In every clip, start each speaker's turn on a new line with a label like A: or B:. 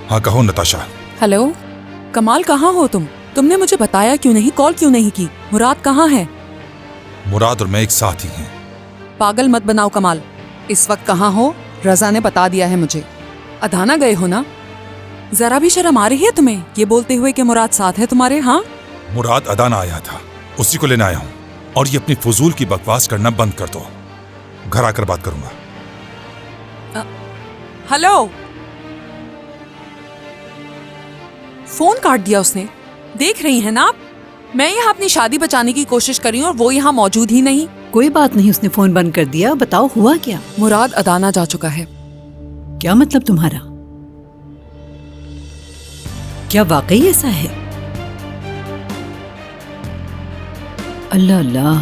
A: हाँ कहो नताशा।
B: हेलो कमाल, कहाँ हो तुम? तुमने मुझे बताया क्यों नहीं, कॉल क्यों नहीं की? मुराद कहाँ है?
A: मुराद और मैं एक साथ ही हैं।
B: पागल मत बनाओ कमाल। इस वक्त कहाँ हो? रजा ने बता दिया है मुझे। अदाना गए हो ना? जरा भी शर्म आ रही है तुम्हें ये बोलते हुए कि मुराद साथ है तुम्हारे? हाँ
A: मुराद अदाना आया था, उसी को लेने आया हूँ। और ये अपनी फजूल की बकवास करना बंद कर दो, घर आकर बात करूंगा।
B: हेलो, फोन काट दिया उसने। देख रही हैं ना आप, मैं यहाँ अपनी शादी बचाने की कोशिश कर रही हूँ और वो यहाँ मौजूद ही नहीं।
C: कोई बात नहीं, उसने फोन बंद कर दिया। बताओ हुआ क्या?
B: मुराद अदाना जा चुका है।
C: क्या मतलब तुम्हारा? क्या वाकई ऐसा है? अल्लाह अल्लाह,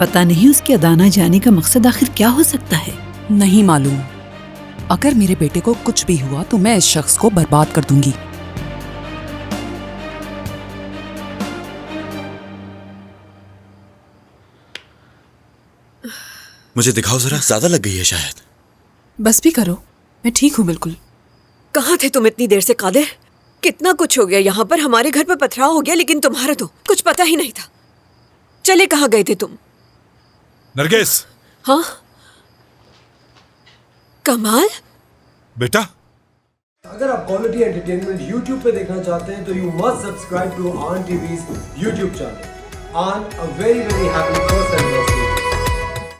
C: पता नहीं उसके अदाना जाने का मकसद आखिर क्या हो सकता है।
B: नहीं मालूम। अगर मेरे बेटे को कुछ भी हुआ तो मैं इस शख्स को बर्बाद कर दूंगी।
D: मुझे दिखाओ जरा, ज्यादा लग गई है शायद।
B: बस भी करो, मैं ठीक हूँ बिल्कुल।
E: कहाँ थे तुम इतनी देर से कादिर? कितना कुछ हो गया यहाँ पर, हमारे घर पर पथराव हो गया, लेकिन तुम्हारा तो कुछ पता ही नहीं था। चले कहाँ गए थे तुम?
A: नरगिस।
E: हाँ कमाल।
A: बेटा,
F: अगर आप क्वालिटी एंटरटेनमेंट YouTube पे देखना चाहते हैं तो यू मस्ट सब्सक्राइब टू आन टीवीज़ YouTube चैनल। आन, a very happy first anniversary.